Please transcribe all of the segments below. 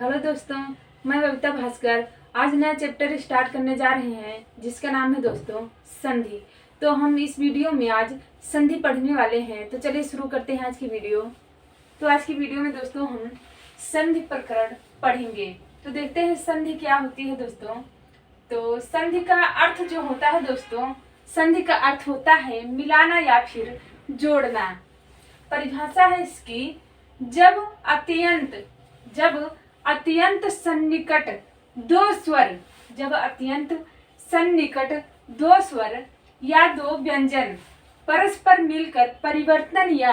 Hello दोस्तों, मैं बबीता भास्कर। आज नया चैप्टर स्टार्ट करने जा रहे हैं जिसका नाम है दोस्तों संधि। तो हम इस वीडियो में आज संधि पढ़ने वाले हैं। तो चलिए शुरू करते हैं आज की वीडियो। तो आज की वीडियो में दोस्तों हम संधि प्रकरण पढ़ेंगे। तो देखते हैं संधि क्या होती है दोस्तों। तो संधि का अर्थ जो होता है दोस्तों, संधि का अर्थ होता है मिलाना या फिर जोड़ना। परिभाषा है इसकी, जब अत्यंत सन्निकट दो स्वर या दो व्यंजन परस्पर मिलकर परिवर्तन या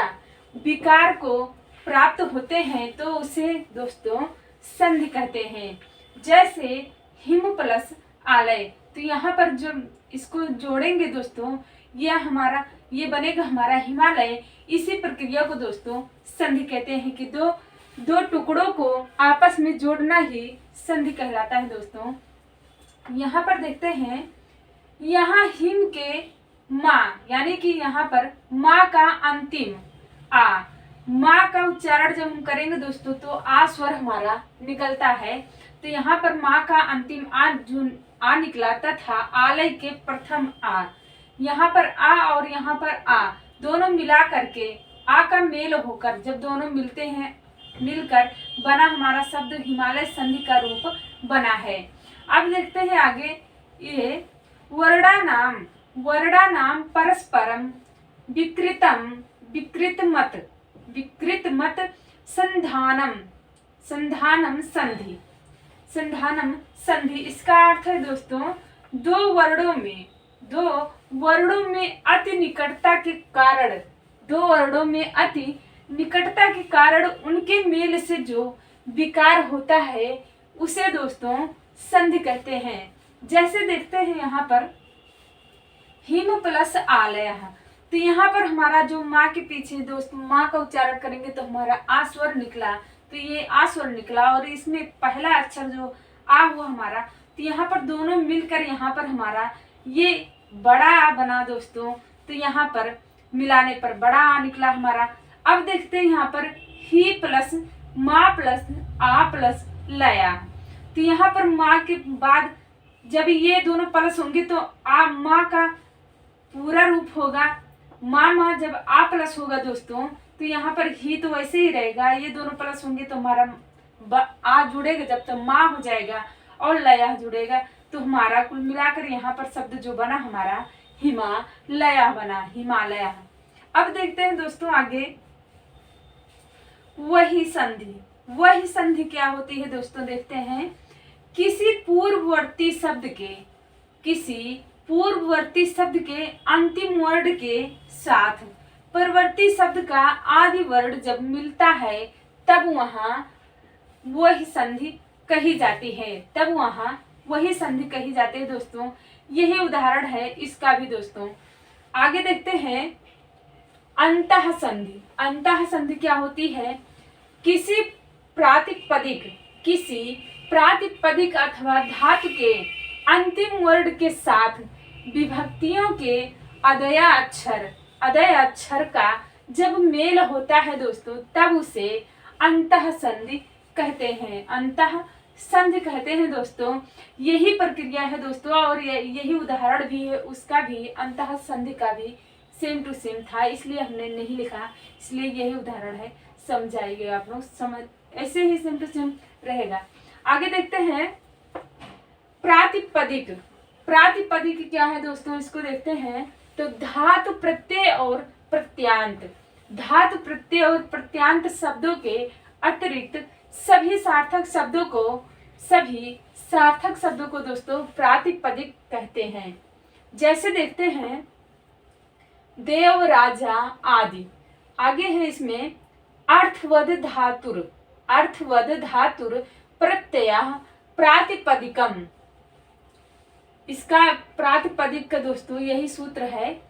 विकार को प्राप्त होते हैं तो उसे दोस्तों संधि कहते हैं। जैसे हिम प्लस आलय। तो यहाँ पर जो इसको जोड़ेंगे दोस्तों, ये बनेगा हमारा हिमालय। इसी प्रक्रिया को दोस्तों संधि कहते हैं कि दो टुकड़ों को आपस में जोड़ना ही संधि कहलाता है दोस्तों। यहाँ पर देखते हैं, यहाँ हिम के माँ यानी कि यहाँ पर माँ का अंतिम माँ का उच्चारण जब हम करेंगे दोस्तों तो आ स्वर हमारा निकलता है। तो यहाँ पर माँ का अंतिम आ निकला तथा आलय के प्रथम आ। यहाँ पर आ और यहाँ पर आ दोनों मिला करके आ का मेल होकर जब दोनों मिलकर बना हमारा शब्द हिमालय संधि का रूप बना है। अब देखते हैं आगे, ये वर्णा नाम परस्परम विकृत मत संधानम संधि। इसका अर्थ है दोस्तों दो वर्णों में अति निकटता के कारण उनके मेल से जो विकार होता है उसे दोस्तों संधि कहते हैं। जैसे देखते हैं यहाँ पर हिम प्लस आलय। तो यहाँ पर हमारा जो माँ के पीछे दोस्तों माँ का उच्चारण करेंगे तो हमारा आ स्वर निकला। तो ये आ स्वर निकला और इसमें पहला अक्षर जो आ हुआ हमारा, तो यहाँ पर दोनों मिलकर यहाँ पर हमारा ये बड़ा आ बना दोस्तों। तो यहाँ पर मिलाने पर बड़ा आ निकला हमारा। अब देखते हैं यहाँ पर ही प्लस माँ प्लस आ प्लस लया। तो यहाँ पर माँ के बाद जब ये दोनों प्लस होंगे तो आ माँ का पूरा रूप होगा। माँ जब आ प्लस होगा दोस्तों तो यहाँ पर ही तो वैसे ही रहेगा। ये दोनों प्लस होंगे तो हमारा आ जुड़ेगा जब तक माँ हो जाएगा और लया जुड़ेगा तो हमारा कुल मिलाकर यहाँ पर शब्द जो बना हमारा हिमालया बना, हिमालय। अब देखते हैं दोस्तों आगे, वही संधि क्या होती है दोस्तों, देखते हैं। किसी पूर्ववर्ती शब्द के अंतिम वर्ण के साथ परवर्ती शब्द का आदि वर्ण जब मिलता है तब वहाँ वही संधि कही जाती है दोस्तों। यही उदाहरण है इसका भी दोस्तों। आगे देखते हैं अंतः संधि क्या होती है। किसी प्रातिपदिक अथवा धातु के अंतिम वर्ण के साथ विभक्तियों के अदय अक्षर का जब मेल होता है दोस्तों तब उसे अंतः संधि कहते हैं दोस्तों। यही प्रक्रिया है दोस्तों और यही उदाहरण भी है, उसका भी अंतः संधि का भी सेम टू सेम था, इसलिए हमने नहीं लिखा, इसलिए यही उदाहरण है। समझाइए आप लोग, समझ ऐसे ही सेम टू सेम रहेगा। आगे देखते हैं प्रातिपदिक क्या है दोस्तों, इसको देखते हैं। तो धातु प्रत्यय और प्रत्यांत शब्दों के अतिरिक्त सभी सार्थक शब्दों को दोस्तों प्रातिपदिक कहते हैं। जैसे देखते हैं देव, राजा आदि। आगे है इसमें अर्थवद धातुर प्रत्यय प्रातिपदिकम। इसका प्रातिपदिक का दोस्तों यही सूत्र है।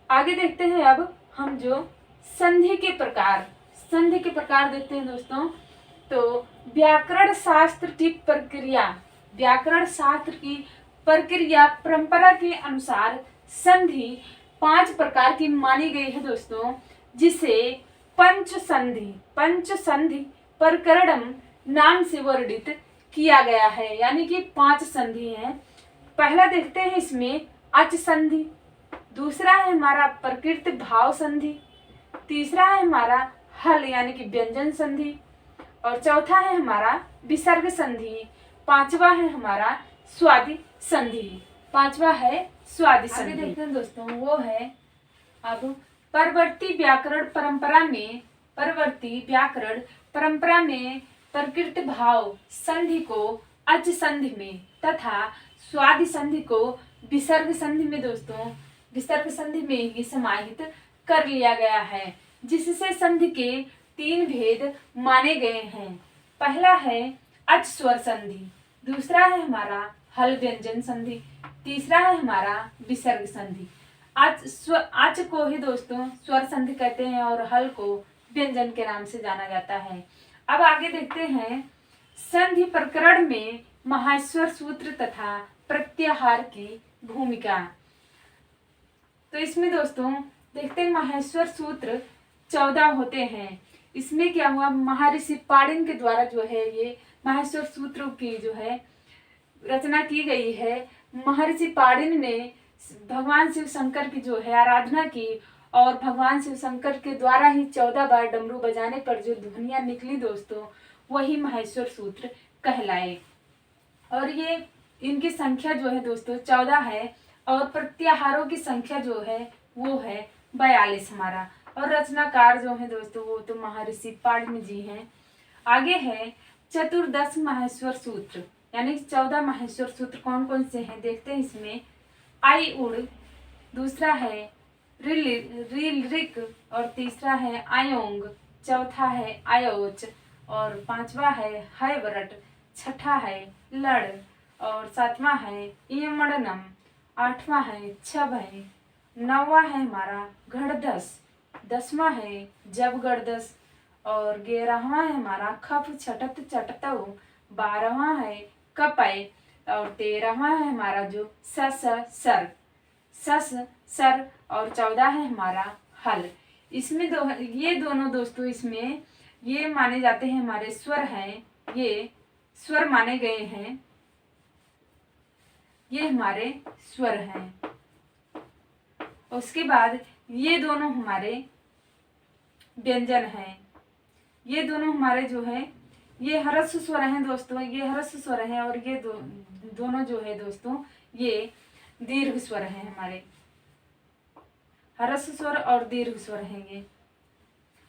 आगे देखते हैं अब हम जो संधि के प्रकार देखते हैं दोस्तों। तो व्याकरण शास्त्र की प्रक्रिया परंपरा के अनुसार संधि 5 प्रकार की मानी गई है दोस्तों, जिसे पंच संधि प्रकरणम नाम से वर्णित किया गया है, यानी कि 5 संधि हैं। पहला देखते हैं इसमें अच संधि, दूसरा है हमारा प्रकृत भाव संधि, तीसरा है हमारा हल यानी कि व्यंजन संधि, और चौथा है हमारा विसर्ग संधि, पांचवा है हमारा स्वादि संधि। पांचवा है स्वादि संधि। आगे देखते हैं दोस्तों, वो है अब परवर्ती व्याकरण परंपरा में प्रकृत भाव संधि को अच संधि में तथा स्वादि संधि को विसर्ग संधि में दोस्तों विसर्ग संधि में ही समाहित कर लिया गया है, जिससे संधि के 3 भेद माने गए हैं। पहला है अच स्वर संधि, दूसरा है हमारा हल व्यंजन संधि, तीसरा है हमारा विसर्ग संधि। अच को ही दोस्तों स्वर संधि कहते हैं और हल को व्यंजन के नाम से जाना जाता है। अब आगे देखते हैं संधि प्रकरण में महास्वर सूत्र तथा प्रत्याहार की भूमिका। तो इसमें दोस्तों देखते हैं माहेश्वर सूत्र 14 होते हैं। इसमें क्या हुआ, महर्षि पाणिनि के द्वारा जो है ये माहेश्वर सूत्रों की जो है रचना की गई है। महर्षि पाणिनि ने भगवान शिव शंकर की जो है आराधना की और भगवान शिव शंकर के द्वारा ही 14 बार डमरू बजाने पर जो ध्वनियां निकली दोस्तों वही माहेश्वर सूत्र कहलाए। और ये इनकी संख्या जो है दोस्तों 14 है और प्रत्याहारों की संख्या जो है वो है 42 हमारा। और रचनाकार जो है दोस्तों वो तो महर्षि पाणिनि जी हैं। आगे है चतुर्दश माहेश्वर सूत्र, यानी 14 माहेश्वर सूत्र कौन कौन से हैं देखते हैं। इसमें आई उड़, दूसरा है रिल और तीसरा है आयोंग, चौथा है आयोच और पांचवा है वरट, छठा है लड़ और सातवां है यमड़नम, आठवां है छभय, नौवां है हमारा घड़दस, 10वां है जबगड़दस और 11वां है हमारा खप छटत चटतव, 12वां है कपय और 13वां है हमारा जो सस सर और 14 है हमारा हल। इसमें ये दोनों दोस्तों इसमें ये माने जाते हैं हमारे स्वर हैं, ये स्वर माने गए हैं, ये हमारे स्वर हैं। उसके बाद ये दोनों हमारे व्यंजन हैं, ये दोनों हमारे जो है ये ह्रस्व स्वर हैं दोस्तों, ये ह्रस्व स्वर हैं और ये दोनों जो है दोस्तों ये दीर्घ स्वर हैं हमारे, ह्रस्व स्वर और दीर्घ स्वर हैं ये।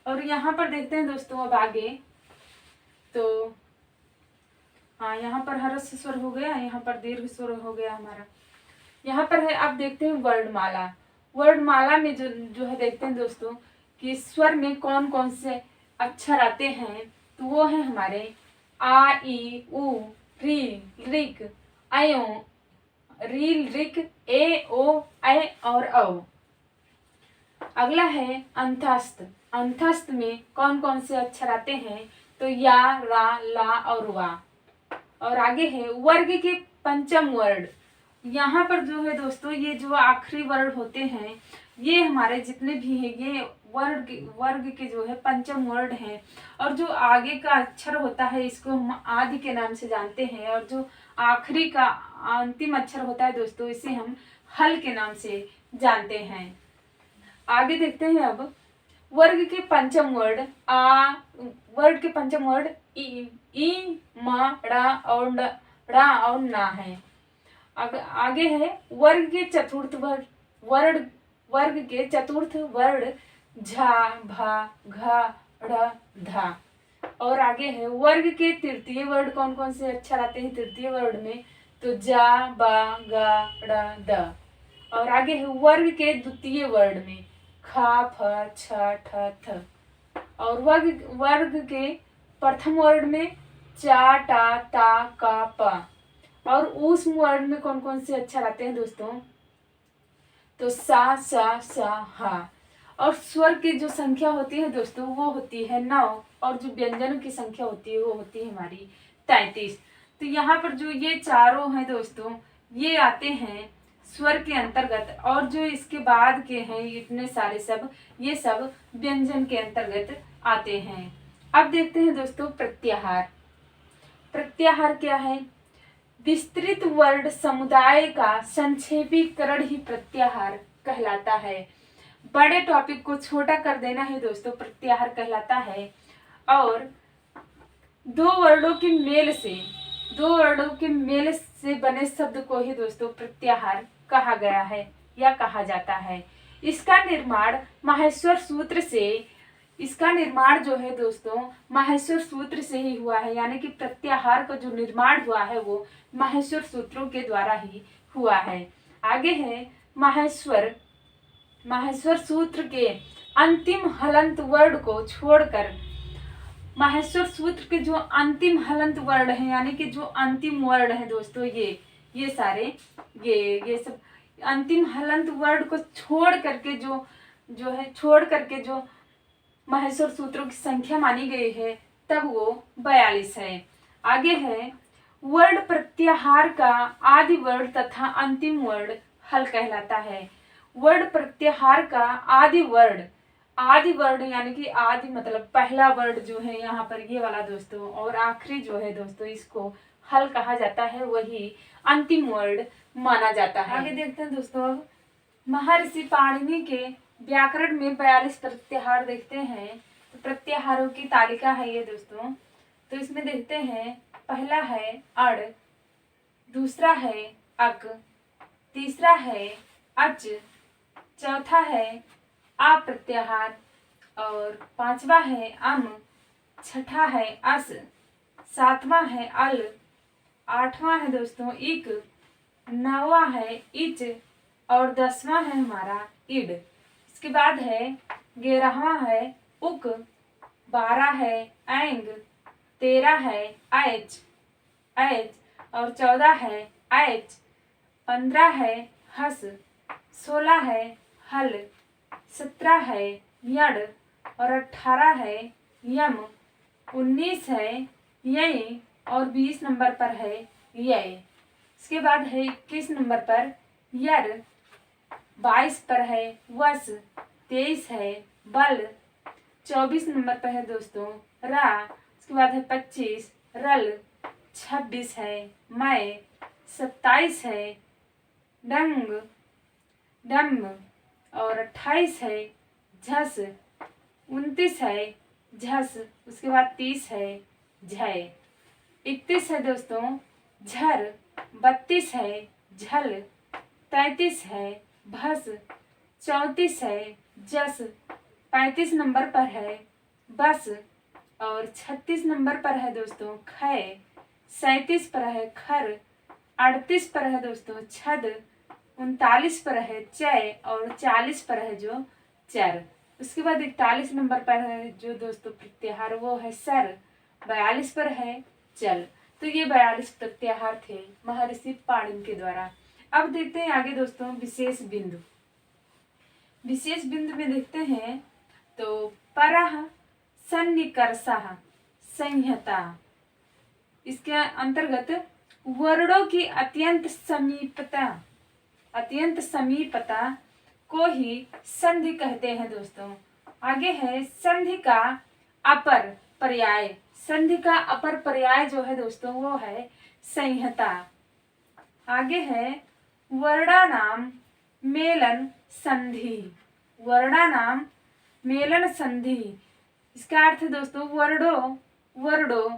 और यहाँ पर देखते हैं दोस्तों अब आगे, तो हाँ यहाँ पर ह्रस्व स्वर हो गया, यहाँ पर दीर्घ स्वर हो गया हमारा। यहाँ पर है अब देखते हैं वर्णमाला। वर्णमाला में जो है देखते हैं दोस्तों कि स्वर में कौन कौन से अक्षर आते हैं, तो वो है हमारे आ ई उ री रिक अयो, रील रिक ए ओ ऐ और औ। अगला है अंतस्थ। अंतस्थ में कौन कौन से अक्षर आते हैं, तो या रा ला और वा। और आगे है वर्ग के पंचम वर्ण। यहाँ पर जो है दोस्तों ये जो आखिरी वर्ण होते हैं ये हमारे जितने भी हैं ये वर्ग के जो है पंचम वर्ण हैं। और जो आगे का अक्षर होता है इसको हम आदि के नाम से जानते हैं, और जो आखिरी का अंतिम अक्षर होता है दोस्तों इसे हम हल के नाम से जानते हैं। आगे देखते हैं अब वर्ग के पंचम वर्ण वर्ग के पंचम वर्ण ई मा ड़ा और ना है। आगे है वर्ग के चतुर्थ वर्ग के चतुर्थ वर्ण झा भा घा ढ़ धा। और आगे है वर्ग के तृतीय वर्ण कौन कौन से अक्षर आते हैं तृतीय वर्ण में, तो जा बा गा ड़ द। और आगे है वर्ग के द्वितीय वर्ण में खा फ छ ठ थ। और वर्ग के प्रथम वर्ण में चा टा ता का पा। और उस वर्ण में कौन कौन से अक्षर आते हैं दोस्तों, तो सा हा। और स्वर की जो संख्या होती है दोस्तों वो होती है 9 और जो व्यंजनों की संख्या होती है वो होती है हमारी 33। तो यहाँ पर जो ये चारों हैं दोस्तों ये आते हैं स्वर के अंतर्गत, और जो इसके बाद के हैं इतने सारे सब ये सब व्यंजन के अंतर्गत आते हैं। अब देखते हैं दोस्तों प्रत्याहार। प्रत्याहार क्या है? विस्तृत वर्ण समुदाय का संक्षेपीकरण ही प्रत्याहार कहलाता है। बड़े टॉपिक को छोटा कर देना ही दोस्तों प्रत्याहार कहलाता है। और दो वर्णों के मेल से बने शब्द को ही दोस्तों प्रत्याहार कहा गया है या कहा जाता है। इसका निर्माण जो है दोस्तों माहेश्वर सूत्र से ही हुआ है, यानी कि प्रत्याहार का जो निर्माण हुआ है वो माहेश्वर सूत्रों के द्वारा ही हुआ है। आगे है माहेश्वर सूत्र के अंतिम हलंत वर्ण को छोड़कर, माहेश्वर सूत्र के जो अंतिम हलंत वर्ण है यानी कि जो अंतिम वर्ण है दोस्तों ये सारे ये सब अंतिम हलंत वर्ण को छोड़ करके जो माहेश्वर सूत्रों की संख्या मानी गई है तब वो 42 है। आगे है वर्ण प्रत्याहार का आदि वर्ण तथा अंतिम वर्ण हल कहलाता है। वर्ण प्रत्याहार का आदि वर्ण यानी कि आदि मतलब पहला वर्ण जो है यहाँ पर ये वाला दोस्तों, और आखिरी जो है दोस्तों इसको हल कहा जाता है, वही अंतिम वर्ण माना जाता है। आगे देखते हैं दोस्तों, अब महर्षि पाणिनि के व्याकरण में 42 प्रत्याहार देखते हैं। तो प्रत्याहारों की तालिका है ये दोस्तों। तो इसमें देखते हैं, पहला है अड़, दूसरा है अक, तीसरा है अच, चौथा है आ प्रत्याहार, और पांचवा है अम, छठा है अस, सातवां है अल, आठवां है दोस्तों इक, नौवां है इच, और 10वां है हमारा इड। इसके बाद है 11वां है उक, 12 है ऐंग, 13 है ऐच, और 14 है ऐच, 15 है हस, 16 है हल, 17 है यड़, और 18 है यम, 19 है यय, और 20 नंबर पर है यय। इसके बाद है 21 नंबर पर यर, 22 पर है वस, 23 है बल, 24 नंबर पर है दोस्तों रा, उसके बाद है 25 रल, 26 है मैं, 27 है डंग डम, और 28 है झस, 29 है झस, उसके बाद 30 है झय, 31 है दोस्तों झर, 32 है झल, 33 है भस, 34 है जस, 35 नंबर पर है बस, और 36 नंबर पर है दोस्तों खय, 37 पर है खर, 38 पर है दोस्तों छद, 39 पर है चय, और 40 पर है जो चर। उसके बाद 41 नंबर पर है जो दोस्तों प्रत्याहार वो है सर, 42 पर है चल। तो ये 42 प्रत्याहार थे महर्षि पाणिनि के द्वारा। अब देखते हैं आगे दोस्तों विशेष बिंदु में देखते हैं तो परः सन्निकर्षः संहिता, इसके अंतर्गत वर्णों की अत्यंत समीपता को ही संधि कहते हैं दोस्तों। आगे है संधि का अपर पर्याय जो है दोस्तों वो है संहिता। आगे है वर्णानाम मेलन संधि, इसका अर्थ है दोस्तों वर्णों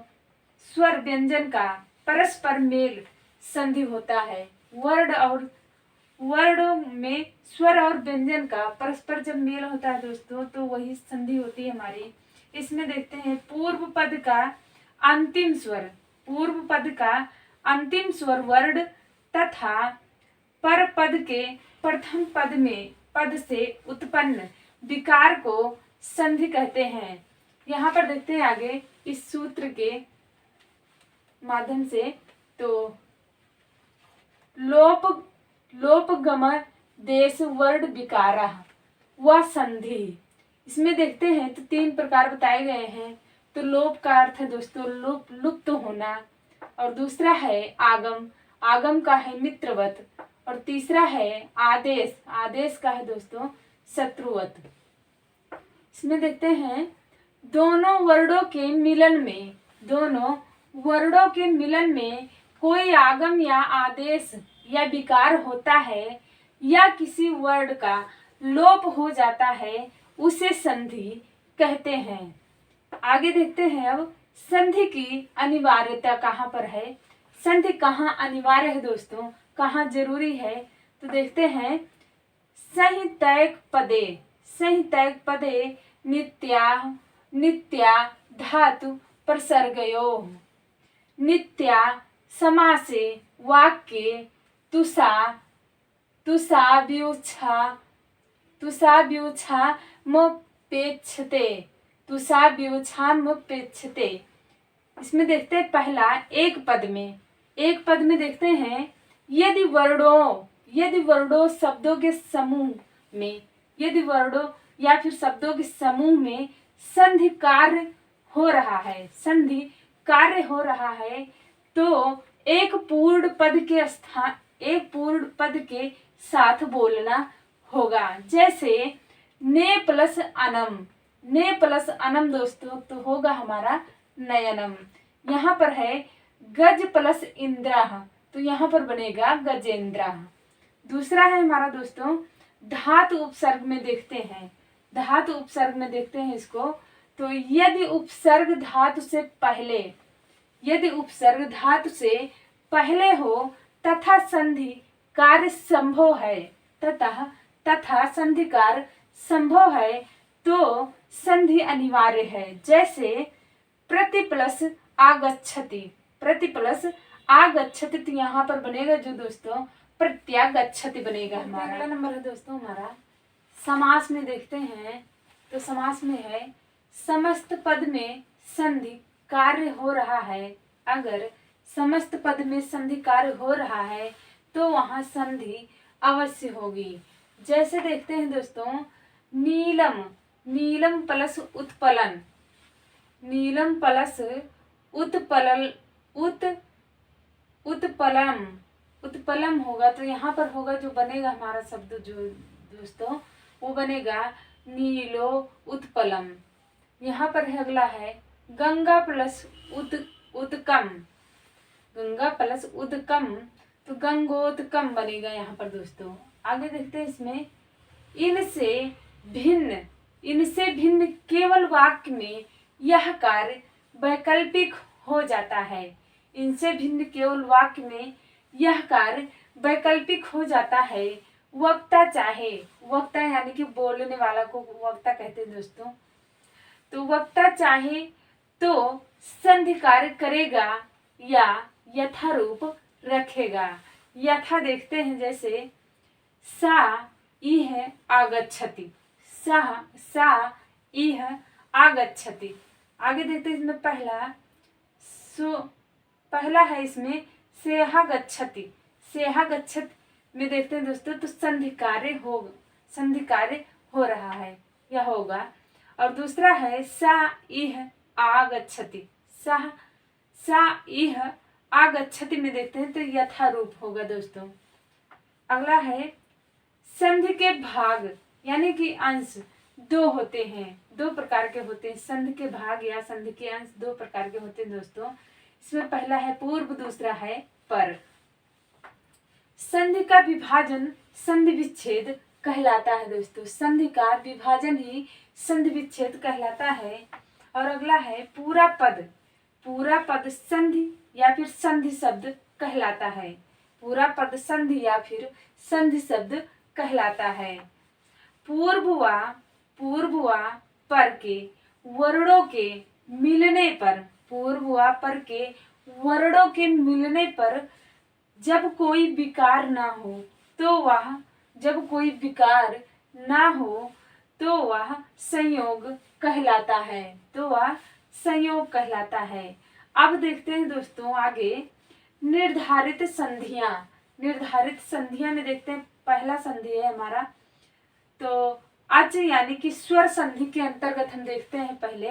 स्वर व्यंजन का परस्पर मेल संधि होता है। वर्णों में स्वर और व्यंजन का परस्पर जब मेल होता है दोस्तों तो वही संधि होती है हमारी। इसमें देखते हैं पूर्व पद का अंतिम स्वर वर्ण तथा पर पद के प्रथम पद से उत्पन्न विकार को संधि कहते हैं। यहाँ पर देखते हैं आगे इस सूत्र के माध्यम से, तो लोपगम देश वर्ण विकारः व संधि, इसमें देखते हैं तो 3 प्रकार बताए गए हैं। तो लोप का अर्थ है दोस्तों लुप्त होना, और दूसरा है आगम का है मित्रवत, और तीसरा है आदेश का है दोस्तों शत्रुवत। इसमें देखते हैं दोनों वर्णों के मिलन में वर्णों के मिलन में कोई आगम या आदेश या विकार होता है या किसी वर्ण का लोप हो जाता है, उसे संधि कहते हैं। आगे देखते हैं अब संधि की अनिवार्यता कहाँ पर है, संधि कहाँ अनिवार्य है दोस्तों, कहाँ जरूरी है। तो देखते हैं संहितैक पदे, संहितैक पदे नित्या धातु प्रसर्गयोः, नित्या समासे वाक्ये तुषाव्यूछामुपेक्षते। इसमें देखते हैं पहला एक पद में देखते हैं यदि वर्णों शब्दों के समूह में, यदि वर्णों या फिर शब्दों के समूह में संधि कार्य हो रहा है तो एक पूर्ण पद के साथ बोलना होगा। जैसे ने प्लस अनम दोस्तों तो होगा हमारा नयनम। यहाँ पर है गज प्लस इंद्रा तो यहाँ पर बनेगा गजेंद्रा। दूसरा है हमारा दोस्तों धातु उपसर्ग में देखते हैं इसको। तो यदि उपसर्ग धातु से पहले हो तथा संधि कार्य संभव है तो संधि अनिवार्य है। जैसे प्रति प्लस आगच्छति तो यहाँ पर बनेगा जो दोस्तों प्रत्यागच्छति बनेगा हमारा। अगला नंबर है दोस्तों हमारा समास में देखते हैं। तो समास में है समस्त पद में संधि कार्य हो रहा है। अगर समस्त पद में संधि कार्य हो रहा है तो वहां संधि अवश्य होगी। जैसे देखते हैं दोस्तों नीलम प्लस उत्पलम होगा तो यहाँ पर होगा जो बनेगा हमारा शब्द जो दोस्तों वो बनेगा नीलो उत्पलम। यहाँ पर है अगला है गंगा प्लस उदकम तो गंगोत्कम बनेगा यहाँ पर दोस्तों। आगे देखते हैं इसमें इनसे भिन्न केवल वाक्य में यह कार्य वैकल्पिक हो जाता है। इनसे भिन्न केवल वाक्य में यह कार्य वैकल्पिक हो जाता है। वक्ता यानी कि बोलने वाला को वक्ता कहते हैं दोस्तों। तो वक्ता चाहे तो संधि कार्य करेगा या यथारूप रखेगा। यथा देखते हैं जैसे सा इह आगच्छति। आगे देखते हैं इसमें पहला है इसमें सेहा गच्छति में देखते हैं दोस्तों तो संधि कार्य हो रहा है या होगा। और दूसरा है सा इह आगच्छति में देखते हैं तो यथारूप होगा दोस्तों। अगला है संधि के भाग यानी कि अंश दो प्रकार के होते हैं। संधि के भाग या संधि के अंश दो प्रकार के होते हैं दोस्तों। इसमें पहला है पूर्व, दूसरा है पर। संधि का विभाजन संधि विच्छेद कहलाता है दोस्तों। संधि का विभाजन ही संधि विच्छेद कहलाता है। और अगला है पूरा पद संधि या फिर संधि शब्द कहलाता है। पूरा पद संधि या फिर संधि शब्द कहलाता है। पूर्व व पर के वर्णों के मिलने पर जब कोई विकार ना हो तो वह संयोग कहलाता है। अब देखते हैं दोस्तों आगे निर्धारित संधियां में देखते हैं। पहला संधि है हमारा तो अच यानी कि स्वर संधि के अंतर्गत हम देखते हैं पहले।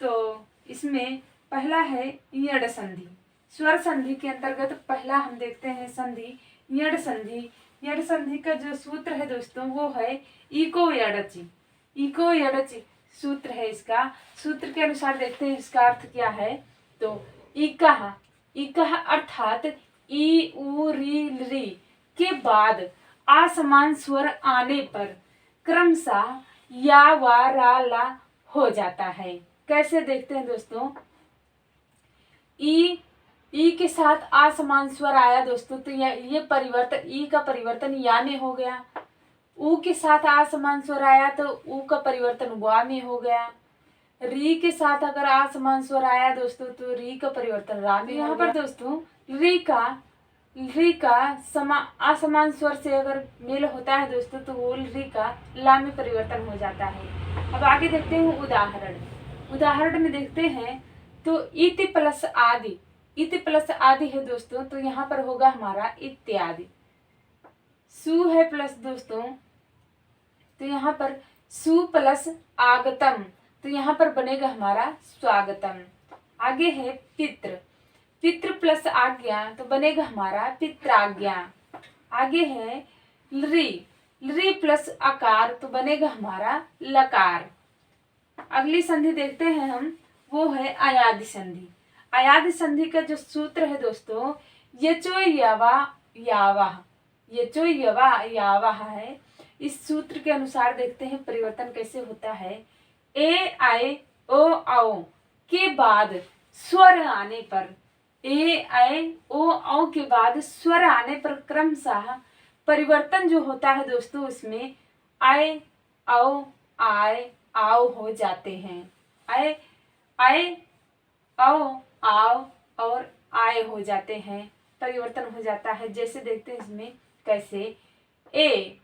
तो इसमें पहला है यड़ संधि। स्वर संधि के अंतर्गत पहला हम देखते हैं संधि यड़ संधि। यड़ संधि का जो सूत्र है दोस्तों वो है इको यड़चि सूत्र है। इसका सूत्र के अनुसार देखते हैं इसका अर्थ क्या है। तो इकह इकह अर्थात ई उ री री के बाद असमान स्वर आने पर क्रमशः या वा रा ला हो जाता है। कैसे देखते हैं दोस्तों, ई के साथ असमान स्वर आया दोस्तों, तो ये परिवर्तन, ई का परिवर्तन या में हो गया। ऊ के साथ असमान स्वर आया तो ऊ का परिवर्तन वा में हो गया। री के साथ अगर असमान स्वर आया दोस्तों तो री का परिवर्तन रा में। यहाँ पर दोस्तों री का असमान स्वर से अगर मेल होता है दोस्तों तो वो री का ला में परिवर्तन हो जाता है। अब आगे देखते हैं उदाहरण में देखते हैं तो इति प्लस आदि है दोस्तों, तो यहाँ पर होगा हमारा इत्यादि। सु है प्लस दोस्तों, तो यहाँ पर सु प्लस आगतम, तो यहाँ पर बनेगा हमारा स्वागतम। आगे है पितृ प्लस आज्ञा, तो बनेगा हमारा पित्राज्ञा। आगे है लृ प्लस आकार, तो बनेगा हमारा लकार। अगली संधि देखते हैं हम, वो है अयादि संधि। अयादि संधि का जो सूत्र है दोस्तों, यचो यावाह है। इस सूत्र के अनुसार देखते हैं परिवर्तन कैसे होता है। ए आए ओ आओ के बाद स्वर आने पर, ए आए ओ आओ के बाद स्वर आने पर क्रमशः परिवर्तन जो होता है दोस्तों, उसमें आए आओ आए आओ हो जाते हैं। आए आओ आओ और आए हो जाते हैं, परिवर्तन हो जाता है। जैसे देखते हैं इसमें कैसे, ए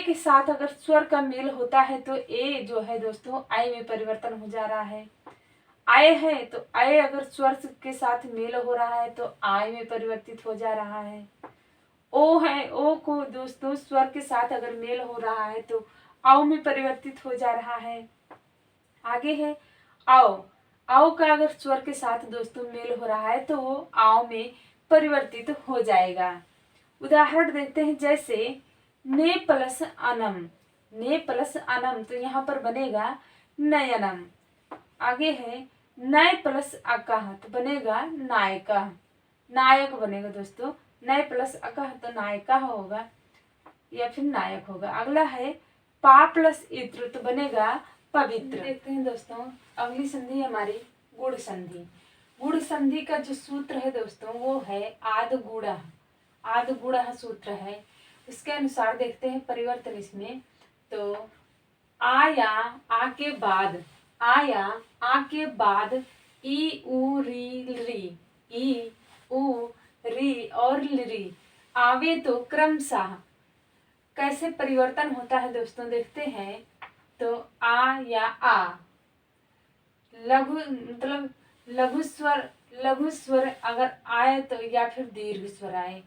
के साथ अगर स्वर का मेल होता है तो ए जो है दोस्तों आय में परिवर्तन हो जा रहा है। आय है तो आय अगर स्वर के साथ मेल हो रहा है तो आय में परिवर्तित हो जा रहा है। ओ है, ओ को दोस्तों स्वर के साथ अगर मेल हो रहा है तो आओ में परिवर्तित हो जा रहा है। आगे है आओ का अगर स्वर के साथ दोस्तों मेल हो रहा है तो वो आओ में परिवर्तित हो जाएगा। उदाहरण देखते हैं, जैसे ने प्लस अनम, तो यहाँ पर बनेगा नयनम। आगे है नय प्लस अकह, तो बनेगा नायक बनेगा दोस्तों। नय प्लस अकह तो नायका होगा या फिर नायक होगा। अगला है पा प्लस इत्र, तो बनेगा पवित्र। देखते हैं दोस्तों अगली संधि हमारी गुण संधि का जो सूत्र है दोस्तों वो है आद गुणः सूत्र है। उसके अनुसार देखते हैं परिवर्तन इसमें, तो आ के बाद ई उ री और लिरी आवे तो क्रमशः कैसे परिवर्तन होता है दोस्तों देखते हैं। तो आ या आ लघु स्वर अगर आए तो या फिर दीर्घ स्वर आए,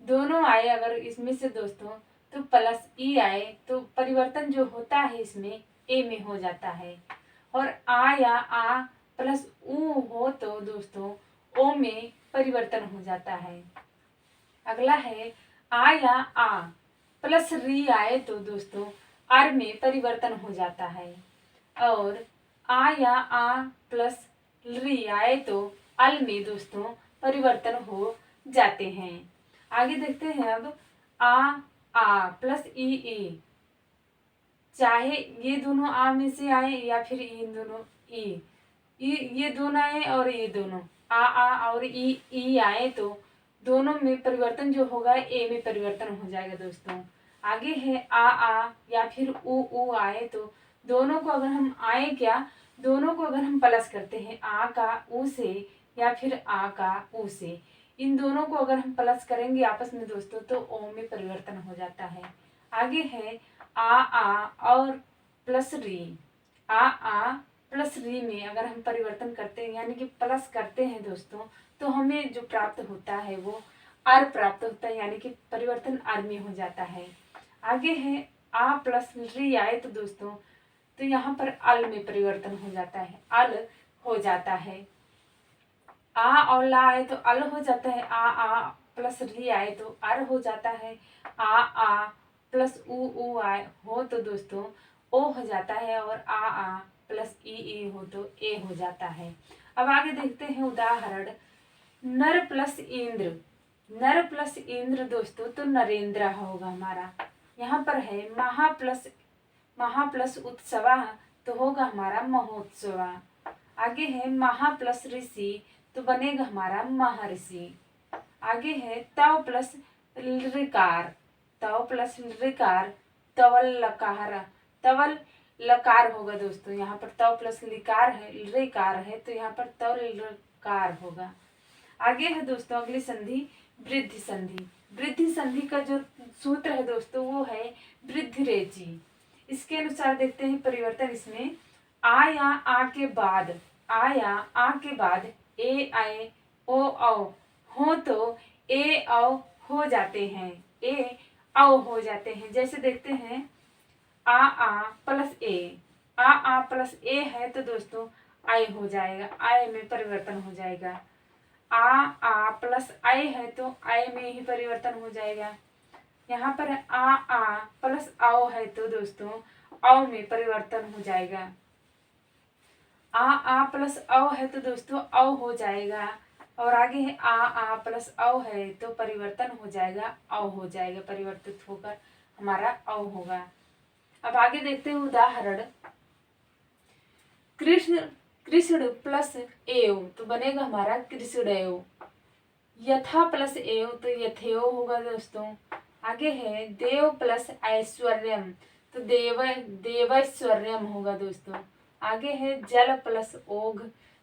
दोनों आए अगर इसमें से दोस्तों तो प्लस ई आए तो परिवर्तन जो होता है इसमें ए में हो जाता है। और आ या आ प्लस ऊ हो तो दोस्तों ओ में परिवर्तन हो जाता है। अगला है आ या आ प्लस री आए तो दोस्तों अर में परिवर्तन हो जाता है। और आ या आ प्लस री आए तो अल में दोस्तों परिवर्तन हो जाते हैं। आगे देखते हैं अब आ प्लस ई, चाहे ये दोनों आ में से आए या फिर इन दोनों ये दोनों आए और ये दोनों आ और ई आए तो दोनों में परिवर्तन जो होगा ए में परिवर्तन हो जाएगा दोस्तों। आगे है आ या फिर ऊ आए तो दोनों को अगर हम दोनों को अगर हम प्लस करते हैं आ का ऊ से या फिर आ का ऊ से, इन दोनों को अगर हम प्लस करेंगे आपस में दोस्तों तो ओ में परिवर्तन हो जाता है। आगे है आ और प्लस री, आ प्लस री में अगर हम परिवर्तन करते हैं यानी कि प्लस करते हैं दोस्तों तो हमें जो प्राप्त होता है वो अर प्राप्त होता है, यानी कि परिवर्तन अर में हो जाता है। आगे है आ प्लस री आए तो दोस्तों तो यहाँ पर अल में परिवर्तन हो जाता है, अल हो जाता है। आ और ला आए तो अल हो जाता है, आ प्लस री आए तो अर हो जाता है। आ प्लस ऊ आए हो तो दोस्तों ओ हो जाता है और आ प्लस ई हो तो ए हो जाता है। अब आगे देखते हैं उदाहरण, नर प्लस इंद्र, नर प्लस इंद्र दोस्तों तो नरेंद्र होगा हमारा। यहाँ पर है महा प्लस उत्सवा तो होगा हमारा महोत्सवा। आगे है महा प्लस ऋषि तो बनेगा हमारा महर्षि। आगे है तव प्लस ऋकार, तव प्लस ऋकार तवल लकार, तवल लकार होगा दोस्तों। यहाँ पर तव प्लस लिकार है, ऋकार है तो यहाँ पर तव लकार होगा। आगे है दोस्तों अगली संधि वृद्धि संधि। वृद्धि संधि का जो सूत्र है दोस्तों वो है वृद्धि रेची। इसके अनुसार देखते हैं परिवर्तन इसमें। आ या आ के बाद, आ या आ के बाद ए आए ओ औ हो तो ए औ हो जाते हैं, ए औ हो जाते हैं। जैसे देखते हैं आ प्लस ए, आ प्लस ए है तो दोस्तों आय हो जाएगा, आय में परिवर्तन हो जाएगा। आ प्लस आय है तो आय में ही परिवर्तन हो जाएगा। यहाँ पर आ प्लस आओ है तो दोस्तों औ में परिवर्तन हो जाएगा। आ प्लस औ है तो दोस्तों औ हो जाएगा। और आगे है आ प्लस औ है तो परिवर्तन हो जाएगा, औ हो जाएगा, परिवर्तित होकर हमारा औ होगा। अब आगे देखते हैं उदाहरण। कृष्ण, कृष्ण प्लस एव तो बनेगा हमारा कृष्णेव। यथा प्लस एव तो यथेव होगा दोस्तों। आगे है देव प्लस ऐश्वर्यम तो देवैश्वर्यम होगा दोस्तों। आगे है जल प्लस ओघ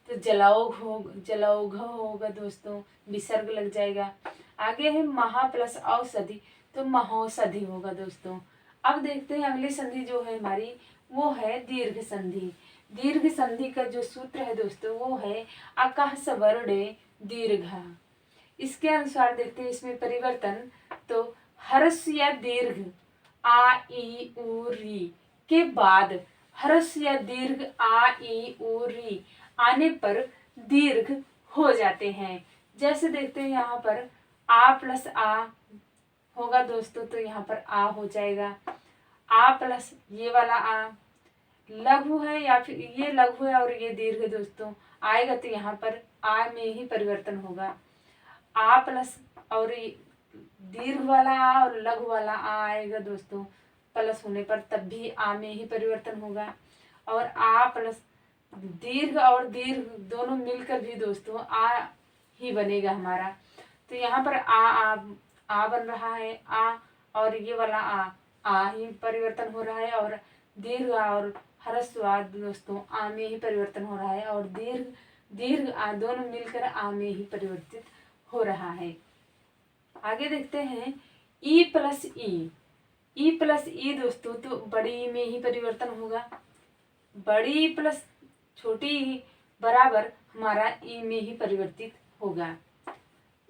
तो जलौघ होगा दोस्तों, विसर्ग लग जाएगा। आगे है महा प्लस औषधि तो महौषधि होगा दोस्तों। अब देखते हैं अगली संधि जो है हमारी वो है दीर्घ संधि। दीर्घ संधि का जो सूत्र है दोस्तों वो है अकः सवर्णे दीर्घ। इसके अनुसार देखते हैं इसमें परिवर्तन। तो हर्ष या दीर्घ आ ई उ री के बाद हर्ष या दीर्घ आ ई उ री आने पर दीर्घ हो जाते हैं। जैसे देखते हैं यहाँ पर आ प्लस आ होगा दोस्तों तो यहाँ पर आ हो जाएगा। आ प्लस ये वाला आ लघु है या फिर ये लघु है और ये दीर्घ दोस्तों आएगा तो यहाँ पर आ में ही परिवर्तन होगा। आ प्लस और दीर्घ वाला आ और लघु वाला आ आएगा दोस्तों प्लस होने पर तब भी आ में ही परिवर्तन होगा। और आ प्लस दीर्घ और दीर्घ दोनों मिलकर भी दोस्तों आ ही बनेगा हमारा। तो यहाँ पर आ बन रहा है आ और ये वाला आ ही परिवर्तन हो रहा है और दीर्घ और ह्रस्व दोस्तों आ में ही परिवर्तन हो रहा है और दीर्घ आ दोनों मिलकर आ में ही परिवर्तित हो रहा है। आगे देखते हैं ई प्लस ई दोस्तों तो बड़ी में ही परिवर्तन होगा। बड़ी प्लस छोटी बराबर हमारा ई में ही परिवर्तित होगा।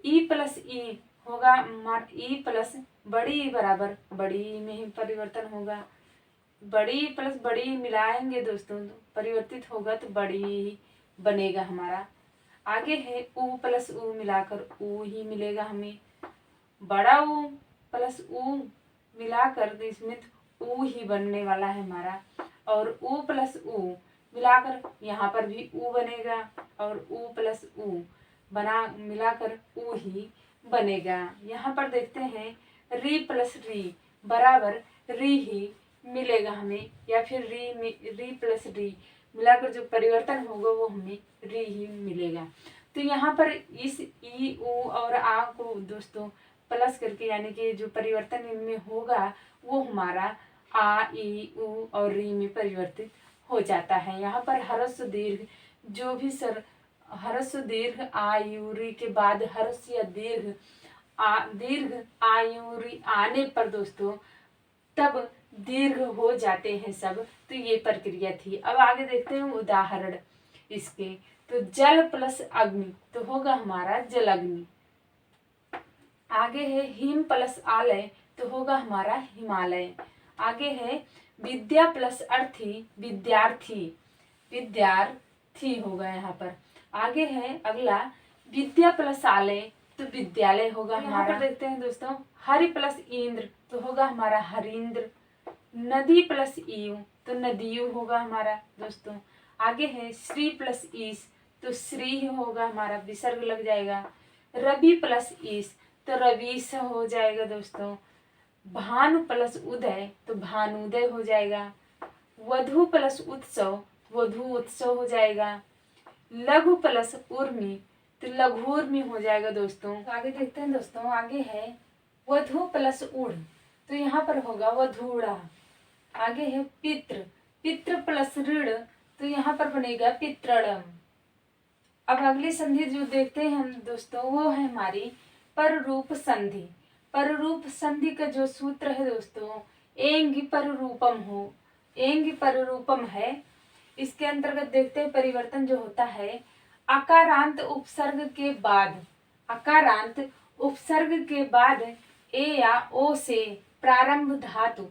ई प्लस ई होगा ई प्लस बड़ी बराबर बड़ी में ही परिवर्तन होगा। बड़ी प्लस बड़ी मिलाएंगे दोस्तों तो परिवर्तित होगा तो बड़ी ही बनेगा हमारा। आगे है ऊ प्लस ऊ मिलाकर ऊ ही मिलेगा हमें। बड़ा ऊ प्लस ऊ मिलाकर इसमें ऊ ही बनने वाला है हमारा। और ऊ प्लस ऊ मिलाकर यहाँ पर भी ऊ बनेगा और ऊ प्लस ऊ बना मिलाकर ऊ ही बनेगा। यहाँ पर देखते हैं री प्लस री बराबर री ही मिलेगा हमें या फिर री प्लस री मिलाकर जो परिवर्तन होगा वो हमें री ही मिलेगा। तो यहाँ पर इस ई ऊ और आ को दोस्तों प्लस करके यानी कि जो परिवर्तन इनमें होगा वो हमारा आ ई ऊ और री में परिवर्तित हो जाता है। यहाँ पर ह्रस्व दीर्घ जो भी ह्रस्व दीर्घ आ यू री के बाद ह्रस्व या दीर्घ आ यू री आने पर दोस्तों तब दीर्घ हो जाते हैं सब। तो ये प्रक्रिया थी। अब आगे देखते हैं उदाहरण इसके। तो जल प्लस अग्नि तो होगा हमारा जलअग्नि। आगे है हिम प्लस आलय तो होगा हमारा हिमालय। आगे है विद्या प्लस अर्थी विद्यार्थी होगा यहाँ पर। आगे है अगला विद्या प्लस आलय तो विद्यालय होगा हमारा। देखते हैं दोस्तों हरि प्लस इंद्र तो होगा हमारा हरिंद्र। नदी प्लस ईव तो नदियु होगा हमारा दोस्तों। आगे है श्री प्लस ईश तो श्री ही होगा हमारा, विसर्ग लग जाएगा। रवि प्लस ईश तो रवीश हो जाएगा दोस्तों। भानु प्लस उदय तो भानुदय हो जाएगा। वधु प्लस उत्सव वधु उत्सव हो जाएगा। लघु प्लस उर्मी तो लघुर्मी हो जाएगा दोस्तों। आगे देखते हैं दोस्तों, आगे है वधु प्लस उड़ तो यहाँ पर होगा वधूड़ा। आगे है पितृ पितृ प्लस ऋण तो यहाँ पर बनेगा पित्रड़म। अब अगली संधि जो देखते हैं हम दोस्तों वो है हमारी पररूप संधि। पररूप संधि का जो सूत्र है दोस्तों एंग पररूपम हो, एंग पररूपम है। इसके अंतर्गत देखते हैं परिवर्तन जो होता है अकारांत उपसर्ग के बाद, अकारांत उपसर्ग के बाद ए या ओ से प्रारंभ धातु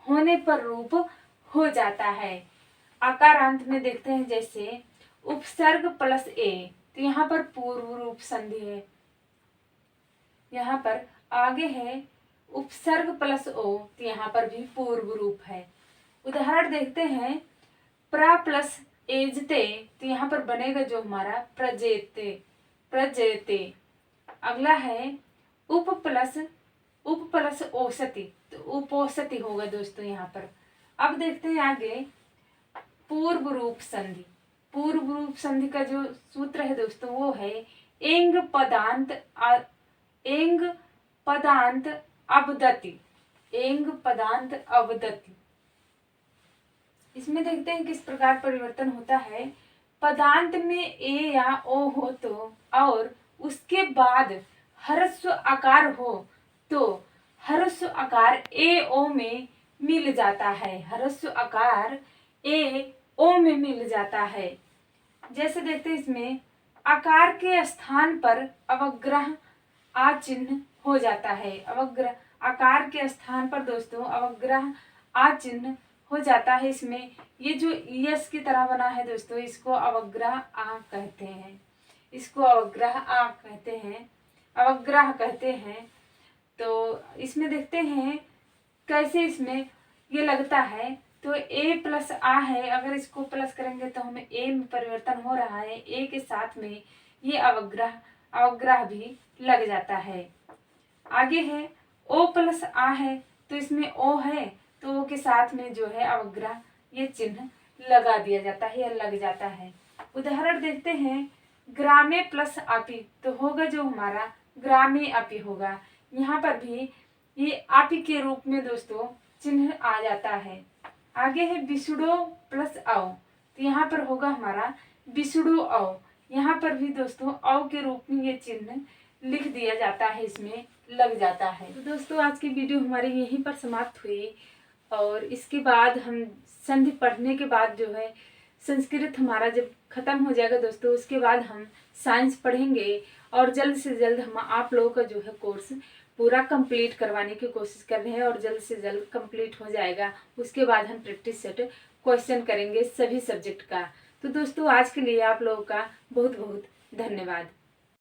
होने पर रूप हो जाता है। अकारांत में देखते हैं जैसे उपसर्ग प्लस ए तो यहाँ पर पूर्व रूप संधि है। यहाँ पर आगे है उपसर्ग प्लस ओ तो यहाँ पर भी पूर्व रूप है। उदाहरण देखते हैं प्रा प्लस एजते तो यहाँ पर बनेगा जो हमारा प्रजेते प्रजेते। अगला है उप प्लस औसति तो उपोसति होगा दोस्तों यहाँ पर। अब देखते हैं आगे पूर्व रूप संधि। पूर्व रूप संधि का जो सूत्र है दोस्तों वो है एंग पदांत अवदति, एंग पदांत अवदति। इसमें देखते हैं किस प्रकार परिवर्तन होता है। पदांत में ए या ओ हो तो और उसके बाद ह्रस्व आकार हो तो ह्रस्व आकार ए ओ में मिल जाता है, ह्रस्व आकार ए ओ में मिल जाता है। जैसे देखते हैं इसमें आकार के स्थान पर अवग्रह आ चिन्ह हो जाता है। अवग्रह आकार के स्थान पर दोस्तों अवग्रह आ चिन्ह हो जाता है। इसमें ये जो यस की तरह बना है दोस्तों इसको अवग्रह आ कहते हैं, इसको अवग्रह आ कहते हैं, अवग्रह कहते हैं। तो इसमें देखते हैं कैसे इसमें ये लगता है। तो ए प्लस आ है, अगर इसको प्लस करेंगे तो हमें ए में परिवर्तन हो रहा है, ए के साथ में ये अवग्रह भी लग जाता है। आगे है ओ प्लस आ है तो इसमें ओ है तो ओ के साथ में जो है अवग्रह ये चिन्ह लगा दिया जाता है या लग जाता है। उदाहरण देखते हैं ग्रामे प्लस आपी तो होगा जो हमारा ग्रामे आपी होगा। यहाँ पर भी ये आपी के रूप में दोस्तों चिन्ह आ जाता है। आगे है बिसुडो प्लस आओ तो यहाँ पर होगा हमारा बिसुडो आओ। यहाँ पर भी दोस्तों आओ के रूप में ये चिन्ह लिख दिया जाता है, इसमें लग जाता है। तो दोस्तों आज की वीडियो हमारी यहीं पर समाप्त हुई और इसके बाद हम संधि पढ़ने के बाद जो है संस्कृत हमारा जब खत्म हो जाएगा दोस्तों उसके बाद हम साइंस पढ़ेंगे और जल्द से जल्द हम आप लोगों का जो है कोर्स पूरा कंप्लीट करवाने की कोशिश कर रहे हैं और जल्द से जल्द कंप्लीट हो जाएगा। उसके बाद हम प्रैक्टिस सेट क्वेश्चन करेंगे सभी सब्जेक्ट का। तो दोस्तों आज के लिए आप लोगों का बहुत बहुत धन्यवाद।